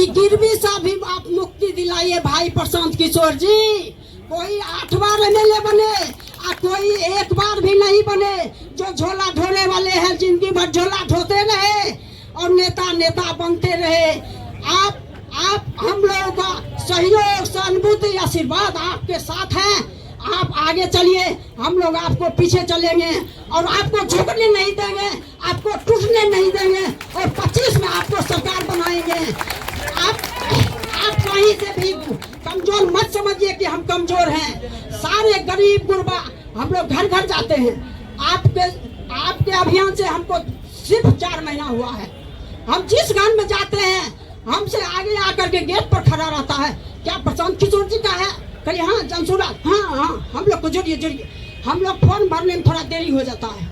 कोई गिरवी सा भी आप मुक्ति दिलाइए भाई प्रशांत किशोर जी। कोई 8 बार एमएलए बने और कोई 1 बार भी नहीं बने। जो झोला ढोने वाले हैं जिंदगी भर झोला ढोते रहे और नेता नेता बनते रहे। आप हम लोगों का सहयोग सहानुभूति आशीर्वाद आपके साथ है। आप आगे चलिए, हम लोग आपको पीछे चलेंगे और आपको झुकने नहीं देंगे, आपको टूटने नहीं देंगे और 25 में आपको सरकार बनाएंगे। आप कहीं से भी कमजोर मत समझिए कि हम कमजोर हैं। सारे गरीब गुरबा हम लोग घर घर जाते हैं। आपके अभियान से हमको सिर्फ 4 महीना हुआ है। हम जिस गांव में जाते हैं हमसे आगे आकर के गेट पर खड़ा रहता है, क्या प्रशांत किशोर जी का है? कहिए हाँ जनसुराज, हाँ हम लोग को जोड़िए। हम लोग फॉर्म भरने में थोड़ा देरी हो जाता है।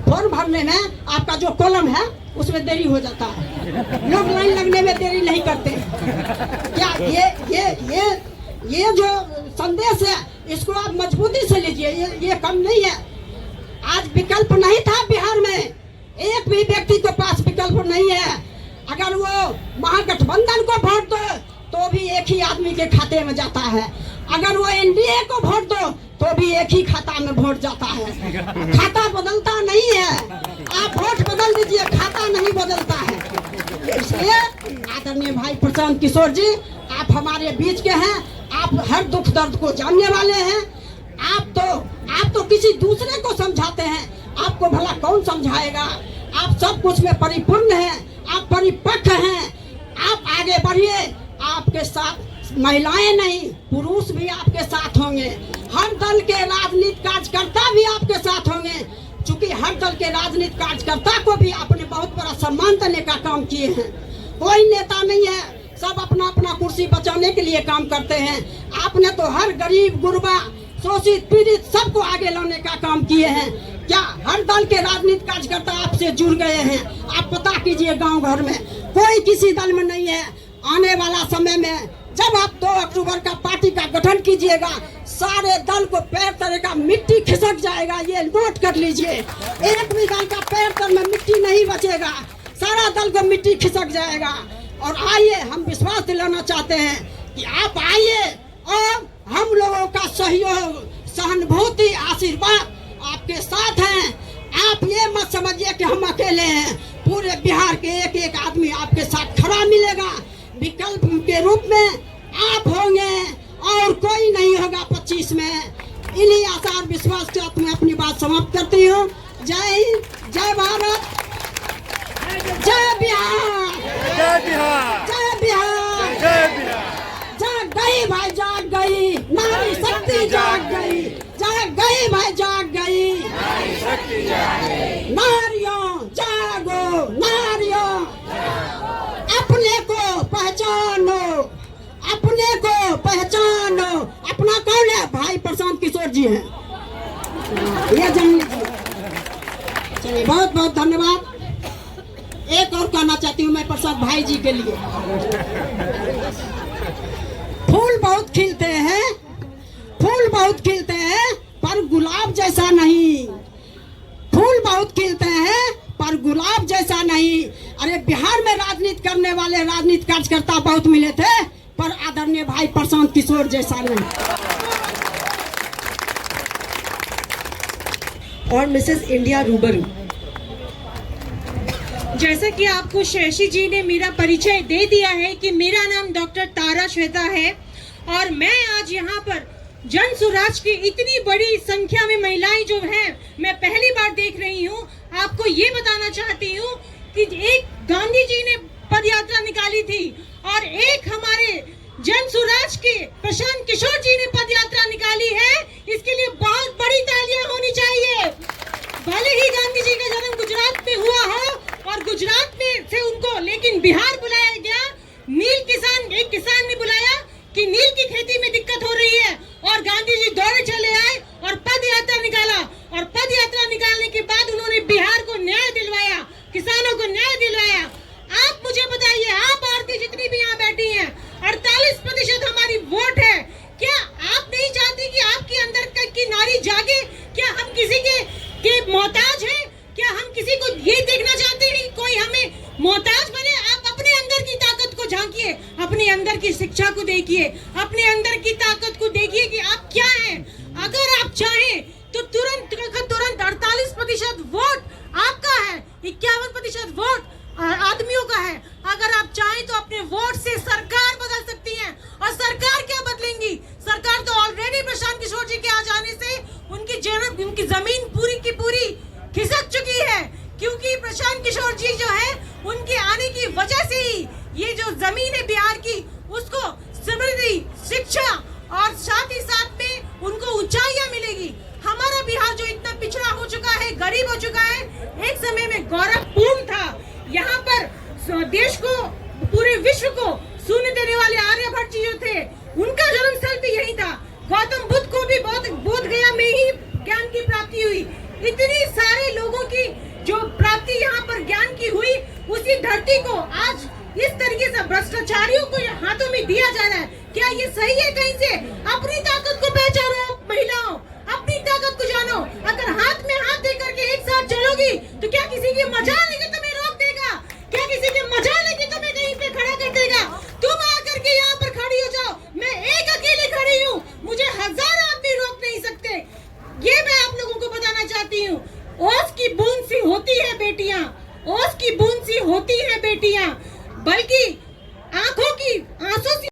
फॉर्म भरने में आपका जो कॉलम है उसमें देरी हो जाता है। लोग लाइन लगने में देरी नहीं करते। क्या ये जो संदेश है इसको आप मजबूती से लीजिए। ये कम नहीं है। आज विकल्प नहीं था बिहार में, एक भी व्यक्ति के पास विकल्प नहीं है। अगर वो महागठबंधन को वोट दो तो भी एक ही आदमी के खाते में जाता है। अगर वो एनडीए को वोट दो तो भी एक ही खाता में वोट जाता है। खाता बदलता नहीं है। आप वोट बदल दीजिए, खाता नहीं बदलता है। इसलिए आदरणीय भाई प्रशांत किशोर जी, आप हमारे बीच के हैं। आप हर दुख दर्द को जानने वाले हैं। आप तो किसी दूसरे को समझाते हैं, आपको भला कौन समझाएगा? आप सब कुछ में परिपूर्ण हैं, आप परिपक्व हैं। आप आगे बढ़िए। आपके साथ महिलाएं नहीं पुरुष भी आपके साथ होंगे। हर दल के राजनीतिक कार्यकर्ता भी आपके साथ होंगे। चूंकि हर दल के राजनीतिक कार्यकर्ता को भी आपने बहुत बड़ा सम्मान देने का काम किए हैं। कोई नेता नहीं है, सब अपना अपना कुर्सी बचाने के लिए काम करते हैं। आपने तो हर गरीब गुरबा शोषित पीड़ित सबको आगे लाने का काम किए हैं। क्या हर दल के राजनीतिक कार्यकर्ता आपसे जुड़ गए हैं? आप पता कीजिए गांव घर में कोई किसी दल में नहीं है। आने वाला समय में जब आप 2 अक्टूबर का पार्टी का गठन कीजिएगा, सारे दल को पैर तले का मिट्टी खिसक जाएगा। ये नोट कर लीजिए। एक भी दल का पैर तल में मिट्टी नहीं बचेगा, सारा दल को मिट्टी खिसक जाएगा। और आइए, हम विश्वास दिलाना चाहते हैं कि आप आइए और हम लोगों का सहयोग सहानुभूति आशीर्वाद आपके साथ हैं। आप ये मत समझिए कि हम अकेले हैं। पूरे बिहार के एक एक आदमी आपके साथ खड़ा मिलेगा। विकल्प के रूप में आप होंगे और कोई नहीं होगा 25 में। इन्हीं आशा और विश्वास के साथ मैं अपनी बात समाप्त करती हूँ। जय हिंद, जय भारत, जय बिहार, जय बिहार, जय बिहार, जय बिहार। जाग गई भाई, जाग गई नारी शक्ति, जाग गई, जाग गई भाई, जाग गई नारी शक्ति, जाग गई। नारियों जागो, नारियों अपने को पहचानो, अपने को पहचानो। अपना कौन है? भाई प्रशांत किशोर जी हैं। ये जान लीजिए। चलिए, बहुत बहुत धन्यवाद। एक और कहना चाहती हूँ मैं प्रसाद भाई जी के लिए। फूल बहुत खिलते हैं, फूल बहुत खिलते हैं पर गुलाब जैसा नहीं। फूल बहुत खिलते हैं पर गुलाब जैसा नहीं। अरे बिहार में राजनीति करने वाले राजनीतिक कार्यकर्ता बहुत मिले थे पर आदरणीय भाई प्रशांत किशोर जैसा नहीं। और मिसेस इंडिया रूबरू, जैसा कि आपको शशि जी ने मेरा परिचय दे दिया है कि मेरा नाम डॉक्टर तारा श्वेता है और मैं आज यहाँ पर जन सुराज की इतनी बड़ी संख्या में महिलाएं जो हैं मैं पहली बार देख रही हूँ। आपको ये बताना चाहती हूँ कि एक गांधी जी ने पद यात्रा निकाली थी और एक हमारे जन सुराज के प्रशांत किशोर जी ने पद यात्रा निकाली है। इसके लिए बहुत बड़ी तालियां होनी चाहिए। भले ही गांधी जी का जन्म गुजरात में हुआ हो और गुजरात में से उनको लेकिन बिहार बुलाया गया। नील किसान, एक किसान ने बुलाया कि नील की खेती में दिक्कत हो रही है और गांधी जी दौड़े चले आए और पद यात्रा निकाला और पद यात्रा निकालने के बाद उन्होंने बिहार को न्याय दिलवाया, किसानों को न्याय दिलवाया। आप मुझे बताइए, आप औरतें जितनी भी यहाँ बैठी हैं, 48% हमारी वोट है। क्या आप नहीं चाहती कि आपके अंदर की नारी जागे? क्या हम किसी के मोहताज हैं? क्या हम किसी को ये देखना चाहते हैं कि कोई हमें मोहताज बने? आप अपने अंदर की ताकत को झांकिए। देखिए, अपने अंदर की शिक्षा को देखिए, अपने अंदर की ताकत को देखिए कि आप क्या हैं। अगर आप चाहें तो तुरंत 48% वोट आपका है, 51% वोट आदमियों का है। अगर आप चाहें तो अपने वोट से सरकार बदल सकती हैं। और सरकार क्या बदलेंगी? सरकार तो ऑलरेडी प्रशांत किशोर जी के आ जाने से उनकी जमीन पूरी की पूरी खिसक चुकी है, क्योंकि प्रशांत किशोर जी जो है उनके आने की वजह से ही ये जो जमीन है बिहार की, उसको समृद्धि, शिक्षा और साथ ही साथ में उनको ऊंचाइयां मिलेगी। हमारा बिहार जो इतना पिछड़ा हो चुका है, गरीब हो चुका है, एक समय में गौरवपूर्ण था। यहाँ पर देश को, पूरे विश्व को सुन देने वाले आर्यभट्ट जी जो थे, उनका जन्मस्थल भी यही था। गौतम बुद्ध को भी बोध गया में ही ज्ञान की प्राप्ति हुई। इतनी सारे लोगों की जो प्राप्ति यहाँ पर ज्ञान की हुई, उसी धरती को आज इस तरीके से भ्रष्टाचारियों को हाथों में दिया जा रहा है। क्या ये सही है? कहीं से अपनी ताकत को पहचानो महिलाओं, अपनी ताकत को जानो। अगर हाथ में हाथ दे करके एक साथ चलोगी तो क्या किसी की मजाल है कि तुम्हें रोक देगा? क्या किसी की मजाल है कि तुम्हें कहीं पे खड़ा कर देगा? तुम आकर के यहाँ पर खड़ी हो जाओ, मैं एक अकेली खड़ी हूँ, मुझे 1000 आदमी रोक नहीं सकते। ये मैं आप लोगों को बताना चाहती हूँ। ओस की बूंद सी होती है बेटियां, ओस की बूंद सी होती है बेटियां, बल्कि